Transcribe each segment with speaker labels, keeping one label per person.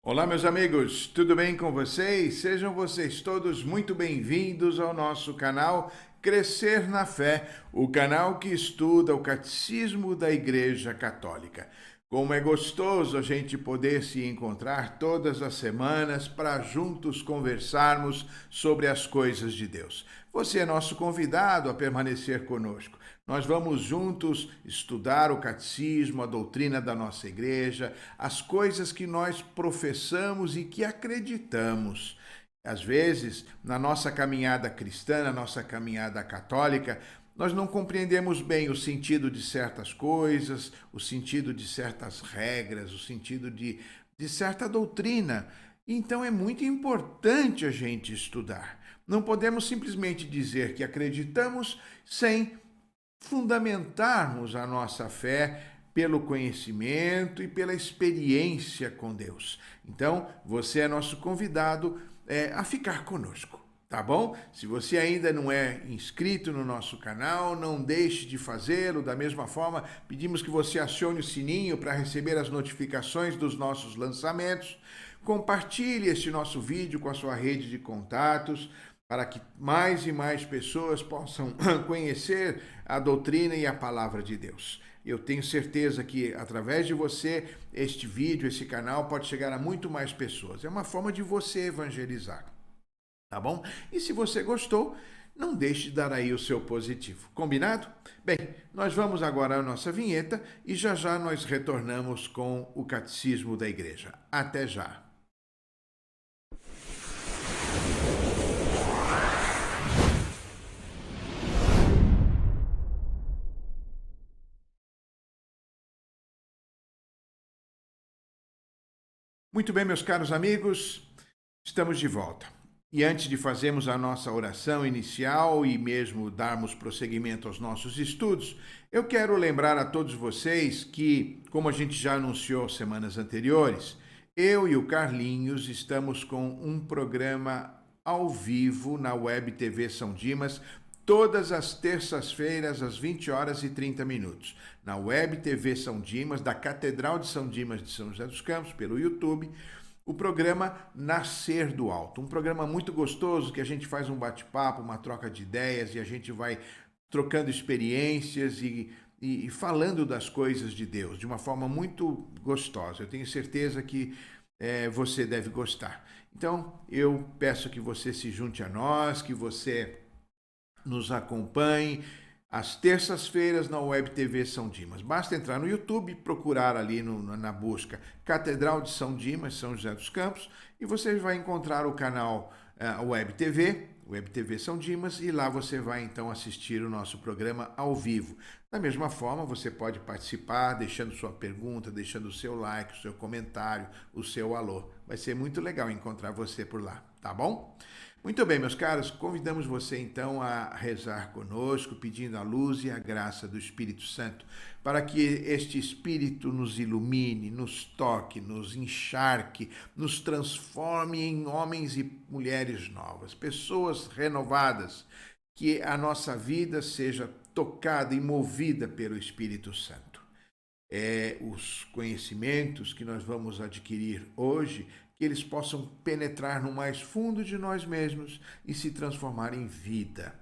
Speaker 1: Olá, meus amigos, tudo bem com vocês? Sejam vocês todos muito bem-vindos ao nosso canal Crescer na Fé, o canal que estuda o Catecismo da Igreja Católica. Como é gostoso a gente poder se encontrar todas as semanas para juntos conversarmos sobre as coisas de Deus. Você é nosso convidado a permanecer conosco. Nós vamos juntos estudar o catecismo, a doutrina da nossa igreja, as coisas que nós professamos e que acreditamos. Às vezes, na nossa caminhada cristã, na nossa caminhada católica, nós não compreendemos bem o sentido de certas coisas, o sentido de certas regras, o sentido de certa doutrina. Então é muito importante a gente estudar. Não podemos simplesmente dizer que acreditamos sem fundamentarmos a nossa fé pelo conhecimento e pela experiência com Deus. Então, você é nosso convidado a ficar conosco, tá bom? Se você ainda não é inscrito no nosso canal, não deixe de fazê-lo. Da mesma forma, pedimos que você acione o sininho para receber as notificações dos nossos lançamentos. Compartilhe este nosso vídeo com a sua rede de contatos, para que mais e mais pessoas possam conhecer a doutrina e a palavra de Deus. Eu tenho certeza que, através de você, este vídeo, esse canal, pode chegar a muito mais pessoas. É uma forma de você evangelizar, tá bom? E se você gostou, não deixe de dar aí o seu positivo. Combinado? Bem, nós vamos agora à nossa vinheta e já já nós retornamos com o Catecismo da Igreja. Até já! Muito bem, meus caros amigos, estamos de volta. E antes de fazermos a nossa oração inicial e mesmo darmos prosseguimento aos nossos estudos, eu quero lembrar a todos vocês que, como a gente já anunciou semanas anteriores, eu e o Carlinhos estamos com um programa ao vivo na Web TV São Dimas, todas as terças-feiras, às 20 horas e 30 minutos, na Web TV São Dimas, da Catedral de São Dimas de São José dos Campos, pelo YouTube, o programa Nascer do Alto. Um programa muito gostoso que a gente faz um bate-papo, uma troca de ideias e a gente vai trocando experiências e falando das coisas de Deus de uma forma muito gostosa. Eu tenho certeza que você deve gostar. Então, eu peço que você se junte a nós, que você nos acompanhe às terças-feiras na Web TV São Dimas. Basta entrar no YouTube e procurar ali na busca Catedral de São Dimas, São José dos Campos, e você vai encontrar o canal Web TV São Dimas, e lá você vai então assistir o nosso programa ao vivo. Da mesma forma, você pode participar deixando sua pergunta, deixando o seu like, o seu comentário, o seu alô. Vai ser muito legal encontrar você por lá, tá bom? Muito bem, meus caros, convidamos você então a rezar conosco, pedindo a luz e a graça do Espírito Santo, para que este Espírito nos ilumine, nos toque, nos encharque, nos transforme em homens e mulheres novas, pessoas renovadas, que a nossa vida seja tocada e movida pelo Espírito Santo. Os conhecimentos que nós vamos adquirir hoje, que eles possam penetrar no mais fundo de nós mesmos e se transformar em vida.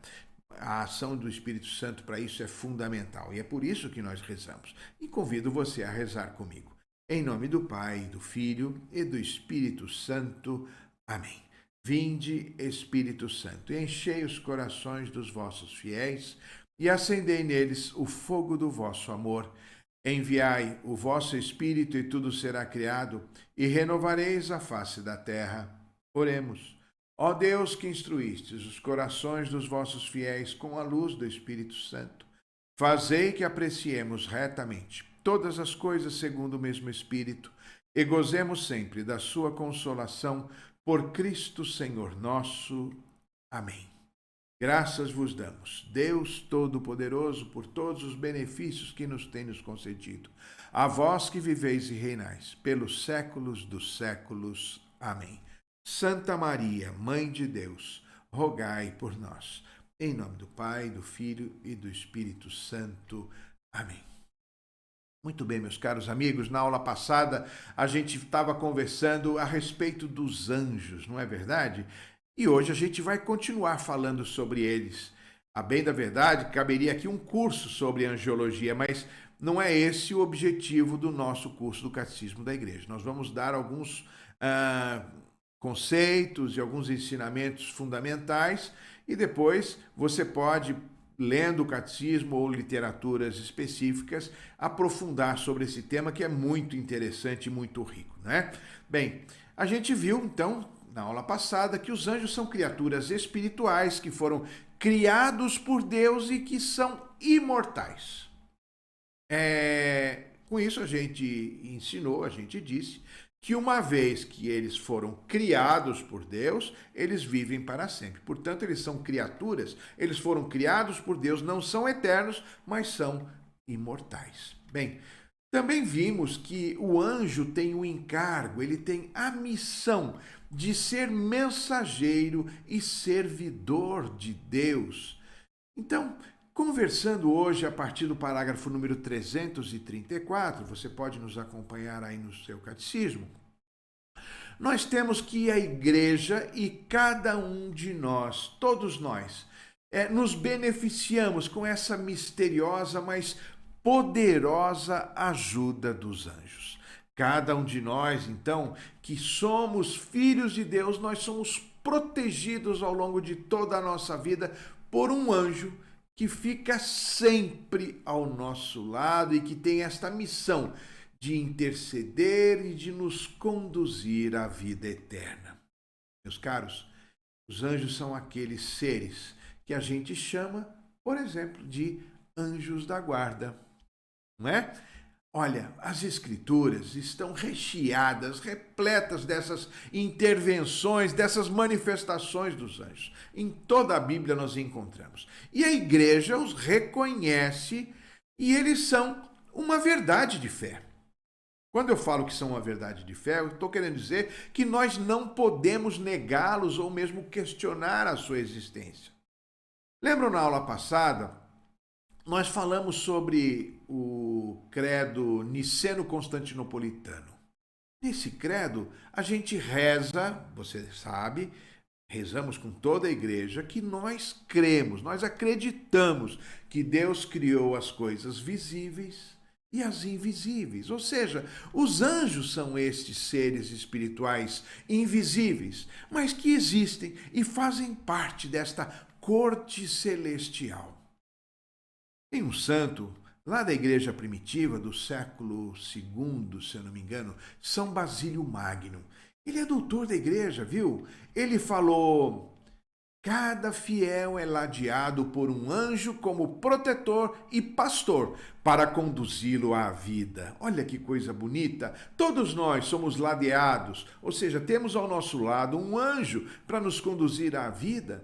Speaker 1: A ação do Espírito Santo para isso é fundamental e é por isso que nós rezamos. E convido você a rezar comigo. Em nome do Pai, do Filho e do Espírito Santo. Amém. Vinde, Espírito Santo, e enchei os corações dos vossos fiéis e acendei neles o fogo do vosso amor. Enviai o vosso Espírito e tudo será criado, e renovareis a face da terra. Oremos. Ó Deus, que instruístes os corações dos vossos fiéis com a luz do Espírito Santo, fazei que apreciemos retamente todas as coisas segundo o mesmo Espírito e gozemos sempre da sua consolação por Cristo Senhor nosso. Amém. Graças vos damos, Deus Todo-Poderoso, por todos os benefícios que nos tem nos concedido. A vós que viveis e reinais pelos séculos dos séculos. Amém. Santa Maria, Mãe de Deus, rogai por nós. Em nome do Pai, do Filho e do Espírito Santo. Amém. Muito bem, meus caros amigos, na aula passada a gente estava conversando a respeito dos anjos, não é verdade? E hoje a gente vai continuar falando sobre eles. A bem da verdade, caberia aqui um curso sobre angiologia, mas não é esse o objetivo do nosso curso do Catecismo da Igreja. Nós vamos dar alguns conceitos e alguns ensinamentos fundamentais e depois você pode, lendo o catecismo ou literaturas específicas, aprofundar sobre esse tema que é muito interessante e muito rico, né? Bem, a gente viu então na aula passada que os anjos são criaturas espirituais que foram criados por Deus e que são imortais. Com isso a gente ensinou, a gente disse que uma vez que eles foram criados por Deus, eles vivem para sempre. Portanto, eles são criaturas, eles foram criados por Deus, não são eternos, mas são imortais. Bem, também vimos que o anjo tem o encargo, ele tem a missão de ser mensageiro e servidor de Deus. Então, conversando hoje a partir do parágrafo número 334, você pode nos acompanhar aí no seu catecismo, nós temos que a igreja e cada um de nós, todos nós, nos beneficiamos com essa misteriosa, mas poderosa ajuda dos anjos. Cada um de nós, então, que somos filhos de Deus, nós somos protegidos ao longo de toda a nossa vida por um anjo que fica sempre ao nosso lado e que tem esta missão de interceder e de nos conduzir à vida eterna. Meus caros, os anjos são aqueles seres que a gente chama, por exemplo, de anjos da guarda, não é? Olha, as escrituras estão recheadas, repletas dessas intervenções, dessas manifestações dos anjos. Em toda a Bíblia nós encontramos. E a igreja os reconhece e eles são uma verdade de fé. Quando eu falo que são uma verdade de fé, eu estou querendo dizer que nós não podemos negá-los ou mesmo questionar a sua existência. Lembram na aula passada? Nós falamos sobre o credo niceno-constantinopolitano. Nesse credo, a gente reza, você sabe, rezamos com toda a igreja, que nós cremos, nós acreditamos que Deus criou as coisas visíveis e as invisíveis. Ou seja, os anjos são estes seres espirituais invisíveis, mas que existem e fazem parte desta corte celestial. Tem um santo, lá da igreja primitiva, do século II, se eu não me engano, São Basílio Magno. Ele é doutor da igreja, viu? Ele falou: cada fiel é ladeado por um anjo como protetor e pastor para conduzi-lo à vida. Olha que coisa bonita! Todos nós somos ladeados, ou seja, temos ao nosso lado um anjo para nos conduzir à vida.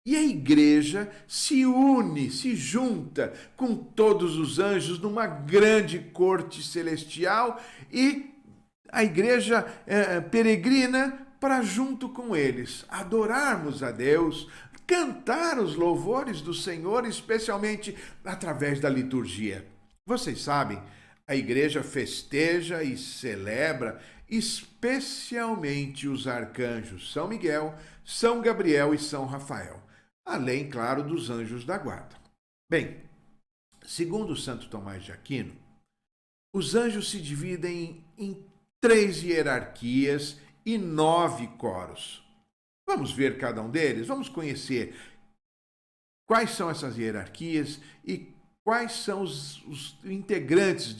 Speaker 1: E a igreja se une, se junta com todos os anjos numa grande corte celestial e a igreja peregrina para junto com eles adorarmos a Deus, cantar os louvores do Senhor, especialmente através da liturgia. Vocês sabem, a igreja festeja e celebra especialmente os arcanjos São Miguel, São Gabriel e São Rafael, além, claro, dos anjos da guarda. Bem, segundo Santo Tomás de Aquino, os anjos se dividem em 3 hierarquias e 9 coros. Vamos ver cada um deles? Vamos conhecer quais são essas hierarquias e quais são os integrantes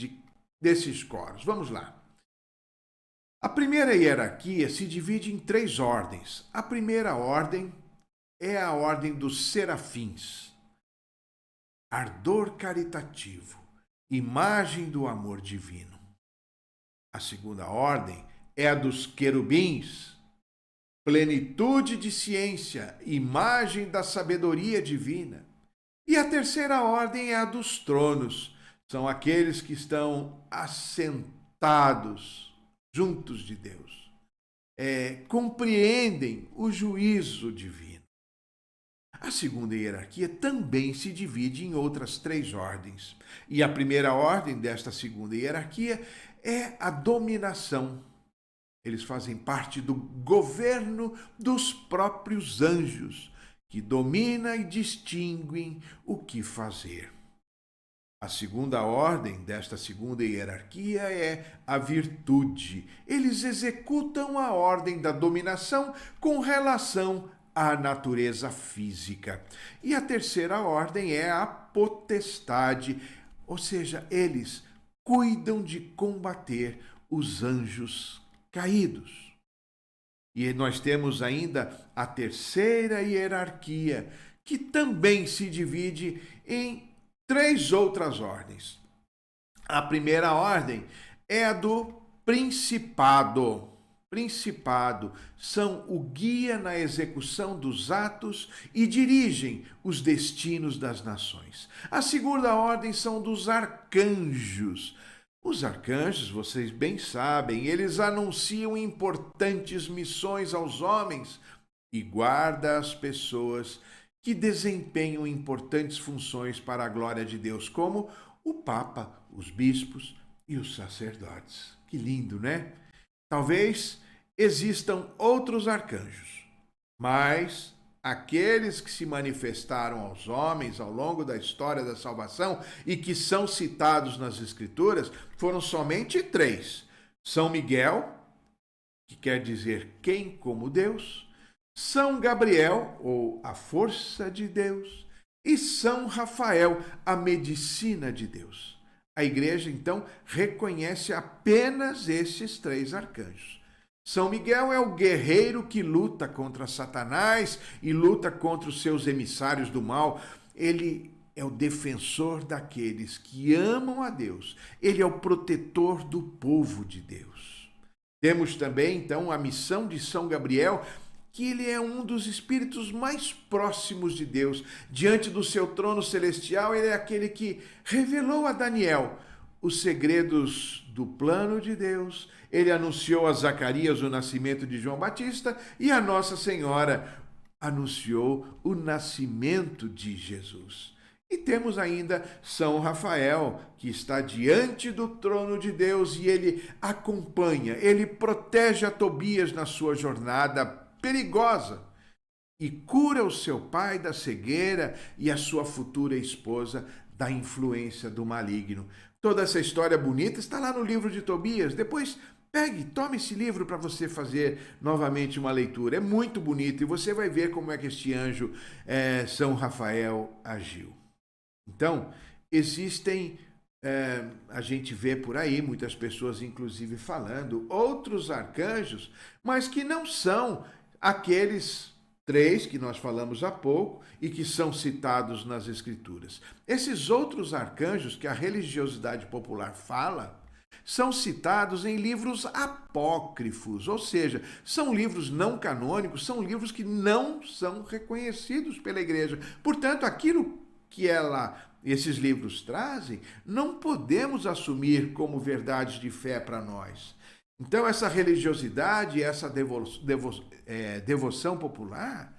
Speaker 1: desses coros. Vamos lá. A primeira hierarquia se divide em 3 ordens. A primeira ordem é a ordem dos serafins, ardor caritativo, imagem do amor divino. A segunda ordem é a dos querubins, plenitude de ciência, imagem da sabedoria divina. E a terceira ordem é a dos tronos, são aqueles que estão assentados juntos de Deus, compreendem o juízo divino. A segunda hierarquia também se divide em outras 3 ordens. E a primeira ordem desta segunda hierarquia é a dominação. Eles fazem parte do governo dos próprios anjos, que domina e distinguem o que fazer. A segunda ordem desta segunda hierarquia é a virtude. Eles executam a ordem da dominação com relação à natureza física. E a terceira ordem é a potestade, ou seja, eles cuidam de combater os anjos caídos. E nós temos ainda a terceira hierarquia, que também se divide em 3 outras ordens. A primeira ordem é a do principado. Principado são o guia na execução dos atos e dirigem os destinos das nações. A segunda ordem são dos arcanjos. Os arcanjos, vocês bem sabem, eles anunciam importantes missões aos homens e guardam as pessoas que desempenham importantes funções para a glória de Deus, como o Papa, os bispos e os sacerdotes. Que lindo, né? Talvez existam outros arcanjos, mas aqueles que se manifestaram aos homens ao longo da história da salvação e que são citados nas Escrituras foram somente 3. São Miguel, que quer dizer quem como Deus, São Gabriel, ou a força de Deus, e São Rafael, a medicina de Deus. A igreja, então, reconhece apenas esses 3 arcanjos. São Miguel é o guerreiro que luta contra Satanás e luta contra os seus emissários do mal. Ele é o defensor daqueles que amam a Deus. Ele é o protetor do povo de Deus. Temos também, então, a missão de São Gabriel, que ele é um dos espíritos mais próximos de Deus. Diante do seu trono celestial, ele é aquele que revelou a Daniel os segredos do plano de Deus. Ele anunciou a Zacarias o nascimento de João Batista e a Nossa Senhora anunciou o nascimento de Jesus. E temos ainda São Rafael, que está diante do trono de Deus e ele acompanha, ele protege a Tobias na sua jornada perigosa e cura o seu pai da cegueira e a sua futura esposa da influência do maligno. Toda essa história bonita está lá no livro de Tobias. Depois tome esse livro para você fazer novamente uma leitura. É muito bonito e você vai ver como é que este anjo, São Rafael, agiu. Então, existem, a gente vê por aí, muitas pessoas inclusive falando, outros arcanjos, mas que não são aqueles 3 que nós falamos há pouco e que são citados nas Escrituras. Esses outros arcanjos que a religiosidade popular fala são citados em livros apócrifos, ou seja, são livros não canônicos, são livros que não são reconhecidos pela igreja. Portanto, aquilo que esses livros trazem, não podemos assumir como verdades de fé para nós. Então, essa religiosidade, essa devoção popular,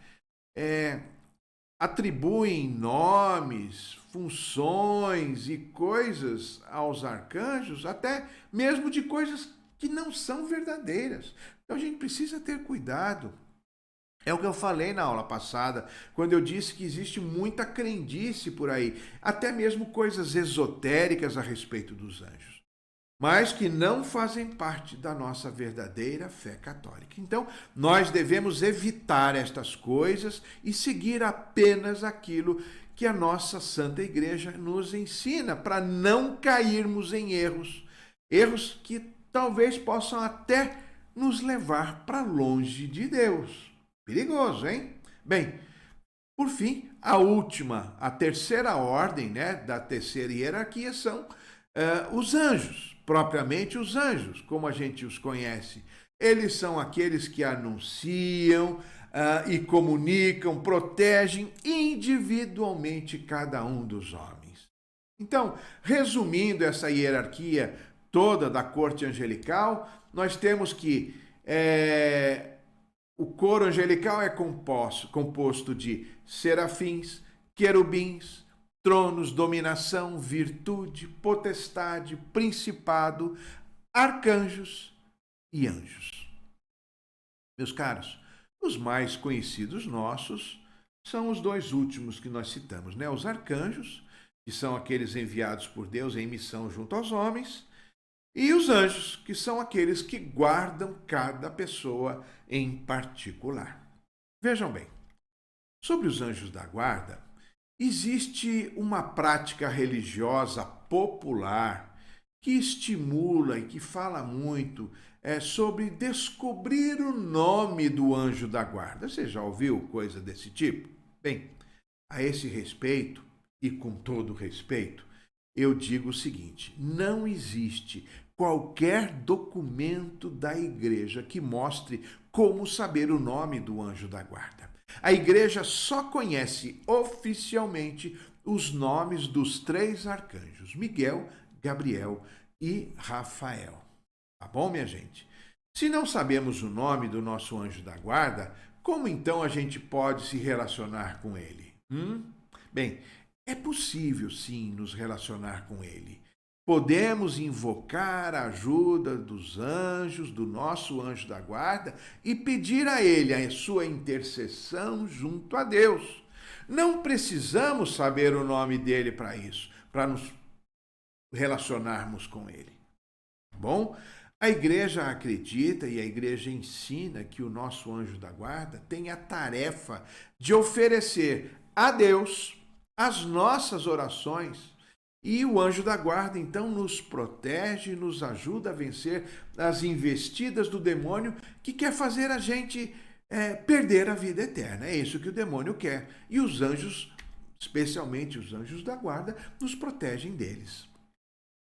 Speaker 1: atribuem nomes, funções e coisas aos arcanjos, até mesmo de coisas que não são verdadeiras. Então, a gente precisa ter cuidado. É o que eu falei na aula passada, quando eu disse que existe muita crendice por aí, até mesmo coisas esotéricas a respeito dos anjos, mas que não fazem parte da nossa verdadeira fé católica. Então, nós devemos evitar estas coisas e seguir apenas aquilo que a nossa Santa Igreja nos ensina, para não cairmos em erros que talvez possam até nos levar para longe de Deus. Perigoso, hein? Bem, por fim, a terceira ordem, da terceira hierarquia são os anjos, propriamente os anjos, como a gente os conhece. Eles são aqueles que anunciam e comunicam, protegem individualmente cada um dos homens. Então, resumindo essa hierarquia toda da corte angelical, nós temos que O coro angelical é composto de serafins, querubins, tronos, dominação, virtude, potestade, principado, arcanjos e anjos. Meus caros, os mais conhecidos nossos são os dois últimos que nós citamos, né? Os arcanjos, que são aqueles enviados por Deus em missão junto aos homens, e os anjos, que são aqueles que guardam cada pessoa em particular. Vejam bem, sobre os anjos da guarda, existe uma prática religiosa popular que estimula e que fala muito sobre descobrir o nome do anjo da guarda. Você já ouviu coisa desse tipo? Bem, a esse respeito, e com todo respeito, eu digo o seguinte: não existe qualquer documento da igreja que mostre como saber o nome do anjo da guarda. A igreja só conhece oficialmente os nomes dos 3 arcanjos, Miguel, Gabriel e Rafael. Tá bom, minha gente? Se não sabemos o nome do nosso anjo da guarda, como então a gente pode se relacionar com ele? Bem, é possível sim nos relacionar com ele. Podemos invocar a ajuda dos anjos, do nosso anjo da guarda, e pedir a ele a sua intercessão junto a Deus. Não precisamos saber o nome dele para isso, para nos relacionarmos com ele. Bom, a igreja acredita e a igreja ensina que o nosso anjo da guarda tem a tarefa de oferecer a Deus as nossas orações. E o anjo da guarda, então, nos protege e nos ajuda a vencer as investidas do demônio que quer fazer a gente perder a vida eterna. É isso que o demônio quer. E os anjos, especialmente os anjos da guarda, nos protegem deles.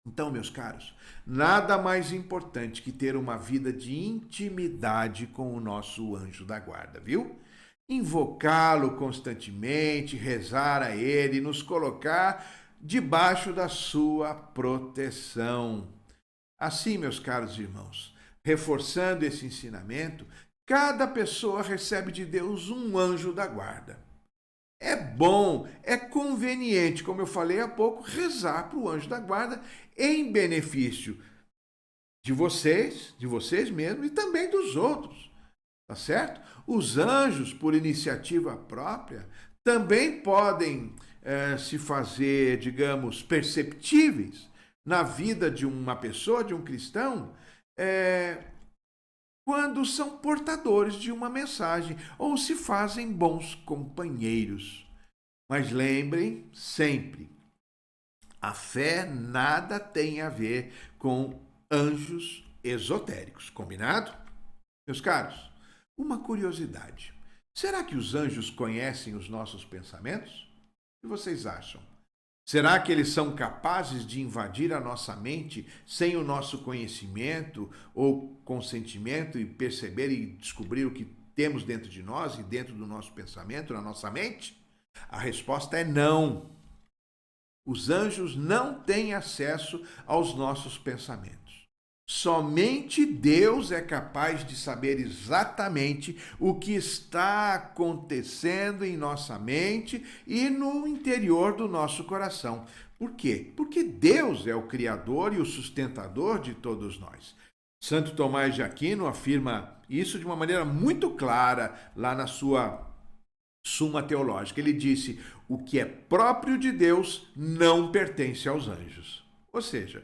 Speaker 1: Então, meus caros, nada mais importante que ter uma vida de intimidade com o nosso anjo da guarda, viu? Invocá-lo constantemente, rezar a ele, nos colocar debaixo da sua proteção. Assim, meus caros irmãos, reforçando esse ensinamento, cada pessoa recebe de Deus um anjo da guarda. É bom, é conveniente, como eu falei há pouco, rezar para o anjo da guarda em benefício de vocês mesmos e também dos outros, tá certo? Os anjos, por iniciativa própria, também podem se fazer, digamos, perceptíveis na vida de uma pessoa, de um cristão, quando são portadores de uma mensagem ou se fazem bons companheiros. Mas lembrem sempre, a fé nada tem a ver com anjos esotéricos, combinado? Meus caros, uma curiosidade. Será que os anjos conhecem os nossos pensamentos? O que vocês acham? Será que eles são capazes de invadir a nossa mente sem o nosso conhecimento ou consentimento e perceber e descobrir o que temos dentro de nós e dentro do nosso pensamento, na nossa mente? A resposta é não. Os anjos não têm acesso aos nossos pensamentos. Somente Deus é capaz de saber exatamente o que está acontecendo em nossa mente e no interior do nosso coração. Por quê? Porque Deus é o Criador e o sustentador de todos nós. Santo Tomás de Aquino afirma isso de uma maneira muito clara lá na sua Suma Teológica. Ele disse: o que é próprio de Deus não pertence aos anjos. Ou seja,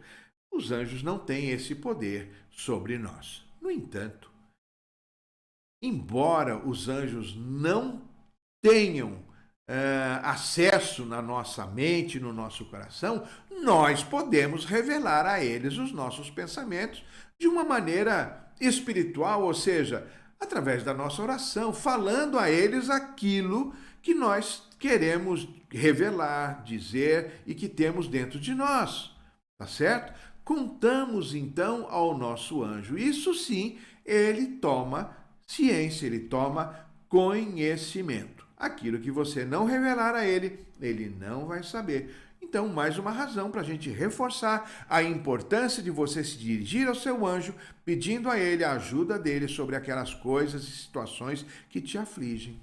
Speaker 1: os anjos não têm esse poder sobre nós. No entanto, embora os anjos não tenham acesso na nossa mente, no nosso coração, nós podemos revelar a eles os nossos pensamentos de uma maneira espiritual, ou seja, através da nossa oração, falando a eles aquilo que nós queremos revelar, dizer e que temos dentro de nós. Tá certo? Contamos então ao nosso anjo. Isso sim, ele toma ciência, ele toma conhecimento. Aquilo que você não revelar a ele, ele não vai saber. Então, Então, mais uma razão para a gente reforçar a importância de você se dirigir ao seu anjo, pedindo a ele a ajuda dele sobre aquelas coisas e situações que te afligem.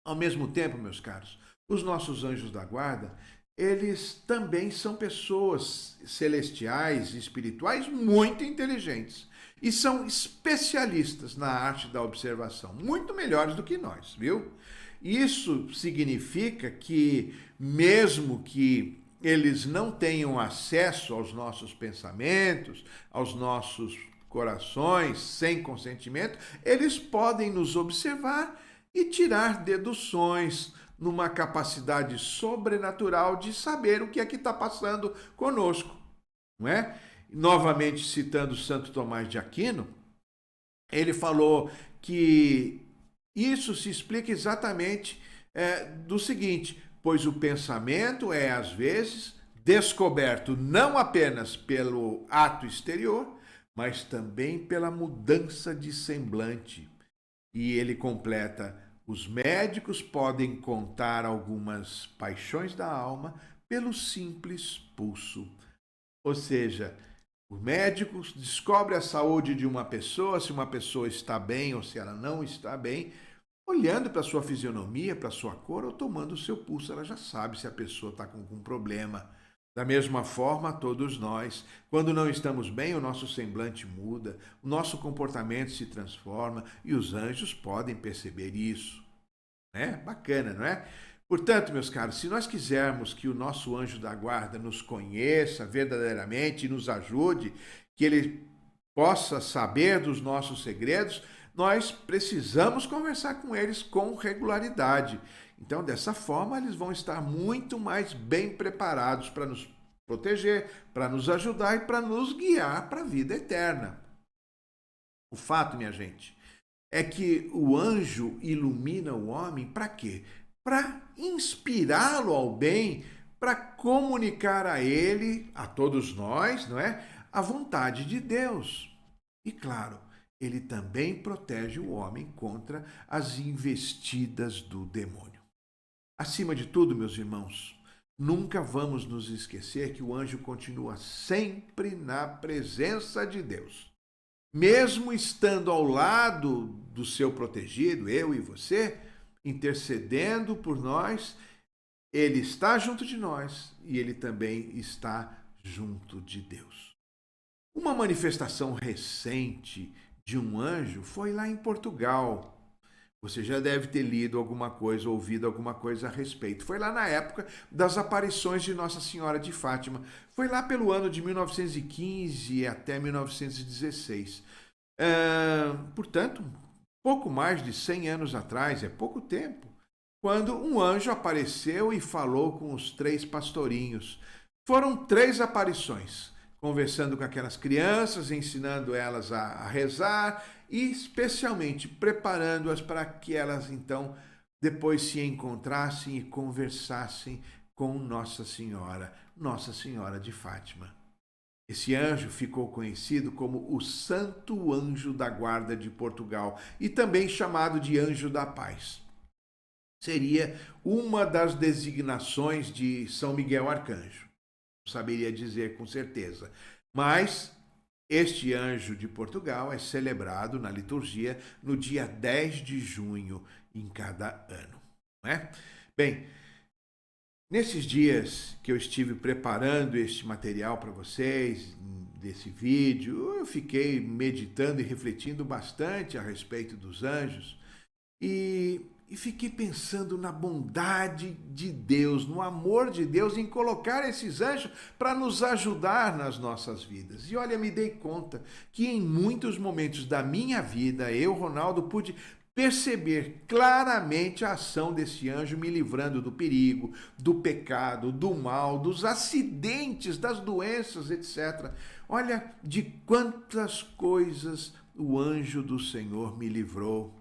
Speaker 1: Ao mesmo tempo, meus caros, os nossos anjos da guarda, eles também são pessoas celestiais e espirituais muito inteligentes e são especialistas na arte da observação, muito melhores do que nós, viu? Isso significa que, mesmo que eles não tenham acesso aos nossos pensamentos, aos nossos corações, sem consentimento, eles podem nos observar e tirar deduções numa capacidade sobrenatural de saber o que é que está passando conosco, não é? Novamente citando Santo Tomás de Aquino, ele falou que isso se explica exatamente do seguinte: pois o pensamento é, às vezes, descoberto não apenas pelo ato exterior, mas também pela mudança de semblante. E ele completa: os médicos podem contar algumas paixões da alma pelo simples pulso. Ou seja, o médico descobre a saúde de uma pessoa, se uma pessoa está bem ou se ela não está bem, olhando para a sua fisionomia, para a sua cor ou tomando o seu pulso. Ela já sabe se a pessoa está com algum problema. Da mesma forma, todos nós, quando não estamos bem, o nosso semblante muda, o nosso comportamento se transforma e os anjos podem perceber isso. Né? Bacana, não é? Portanto, meus caros, se nós quisermos que o nosso anjo da guarda nos conheça verdadeiramente e nos ajude, que ele possa saber dos nossos segredos, nós precisamos conversar com eles com regularidade. Então, dessa forma, eles vão estar muito mais bem preparados para nos proteger, para nos ajudar e para nos guiar para a vida eterna. O fato, minha gente, é que o anjo ilumina o homem para quê? Para inspirá-lo ao bem, para comunicar a ele, a todos nós, não é? A vontade de Deus. E claro, ele também protege o homem contra as investidas do demônio. Acima de tudo, meus irmãos, nunca vamos nos esquecer que o anjo continua sempre na presença de Deus. Mesmo estando ao lado do seu protegido, eu e você, intercedendo por nós, ele está junto de nós e ele também está junto de Deus. Uma manifestação recente de um anjo foi lá em Portugal. Você já deve ter lido alguma coisa, ouvido alguma coisa a respeito. Foi lá na época das aparições de Nossa Senhora de Fátima. Foi lá pelo ano de 1915 até 1916. Portanto, pouco mais de 100 anos atrás, é pouco tempo, quando um anjo apareceu e falou com os 3 pastorinhos. Foram 3 aparições, conversando com aquelas crianças, ensinando elas a rezar e especialmente preparando-as para que elas então depois se encontrassem e conversassem com Nossa Senhora de Fátima. Esse anjo ficou conhecido como o Santo Anjo da Guarda de Portugal e também chamado de Anjo da Paz. Seria uma das designações de São Miguel Arcanjo. Não saberia dizer com certeza, mas este anjo de Portugal é celebrado na liturgia no dia 10 de junho em cada ano. Não é? Bem, nesses dias que eu estive preparando este material para vocês, desse vídeo, eu fiquei meditando e refletindo bastante a respeito dos anjos e fiquei pensando na bondade de Deus, no amor de Deus em colocar esses anjos para nos ajudar nas nossas vidas. E olha, me dei conta que em muitos momentos da minha vida, eu, Ronaldo, pude perceber claramente a ação desse anjo me livrando do perigo, do pecado, do mal, dos acidentes, das doenças, etc. Olha de quantas coisas o anjo do Senhor me livrou.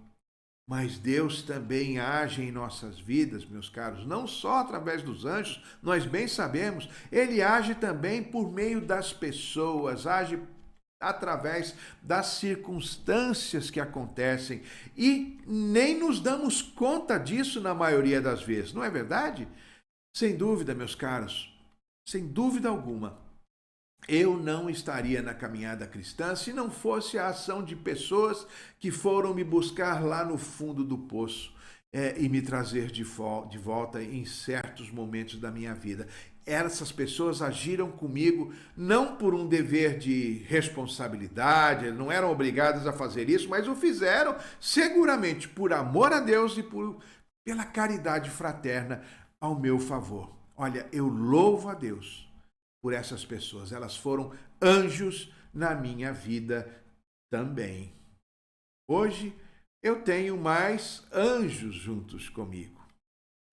Speaker 1: Mas Deus também age em nossas vidas, meus caros, não só através dos anjos, nós bem sabemos, ele age também por meio das pessoas, age através das circunstâncias que acontecem e nem nos damos conta disso na maioria das vezes, não é verdade? Sem dúvida, meus caros, sem dúvida alguma, eu não estaria na caminhada cristã se não fosse a ação de pessoas que foram me buscar lá no fundo do poço, e me trazer de volta em certos momentos da minha vida. Essas pessoas agiram comigo não por um dever de responsabilidade, não eram obrigadas a fazer isso, mas o fizeram seguramente por amor a Deus e pela caridade fraterna ao meu favor. Olha, eu louvo a Deus por essas pessoas. Elas foram anjos na minha vida também. Hoje eu tenho mais anjos juntos comigo.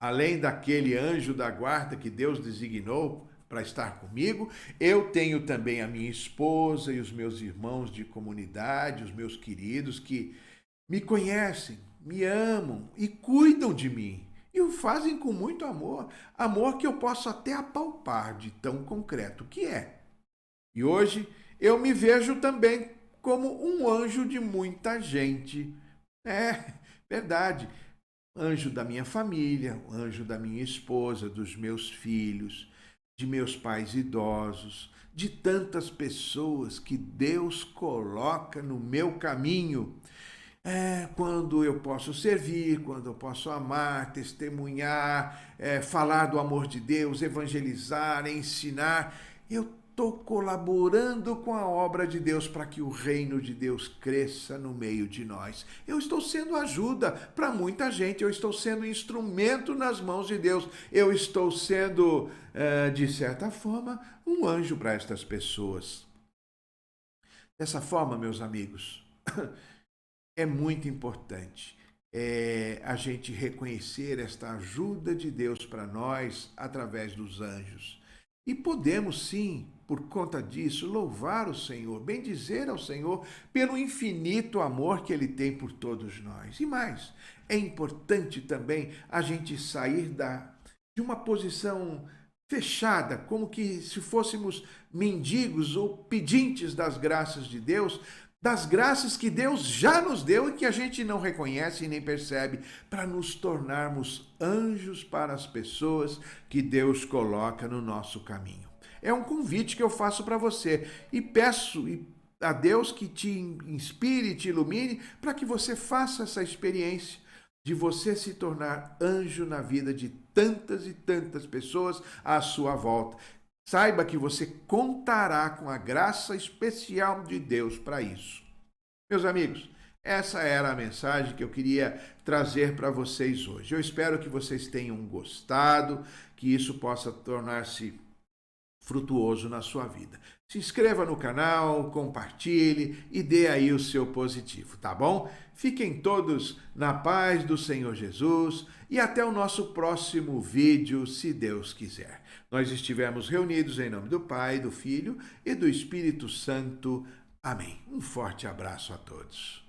Speaker 1: Além daquele anjo da guarda que Deus designou para estar comigo, eu tenho também a minha esposa e os meus irmãos de comunidade, os meus queridos que me conhecem, me amam e cuidam de mim. E o fazem com muito amor, amor que eu posso até apalpar de tão concreto que é. E hoje eu me vejo também como um anjo de muita gente. É, verdade. Anjo da minha família, anjo da minha esposa, dos meus filhos, de meus pais idosos, de tantas pessoas que Deus coloca no meu caminho. Quando eu posso servir, quando eu posso amar, testemunhar, falar do amor de Deus, evangelizar, ensinar, eu estou colaborando com a obra de Deus para que o reino de Deus cresça no meio de nós. Eu estou sendo ajuda para muita gente, eu estou sendo instrumento nas mãos de Deus, eu estou sendo, de certa forma, um anjo para estas pessoas. Dessa forma, meus amigos, é muito importante a gente reconhecer esta ajuda de Deus para nós através dos anjos. E podemos sim, por conta disso, louvar o Senhor, bendizer ao Senhor pelo infinito amor que Ele tem por todos nós. E mais, é importante também a gente sair de uma posição fechada, como que se fôssemos mendigos ou pedintes das graças de Deus, das graças que Deus já nos deu e que a gente não reconhece e nem percebe, para nos tornarmos anjos para as pessoas que Deus coloca no nosso caminho. É um convite que eu faço para você e peço a Deus que te inspire, te ilumine, para que você faça essa experiência de você se tornar anjo na vida de tantas e tantas pessoas à sua volta. Saiba que você contará com a graça especial de Deus para isso. Meus amigos, essa era a mensagem que eu queria trazer para vocês hoje. Eu espero que vocês tenham gostado, que isso possa tornar-se frutuoso na sua vida. Se inscreva no canal, compartilhe e dê aí o seu positivo, tá bom? Fiquem todos na paz do Senhor Jesus e até o nosso próximo vídeo, se Deus quiser. Nós estivemos reunidos em nome do Pai, do Filho e do Espírito Santo. Amém. Um forte abraço a todos.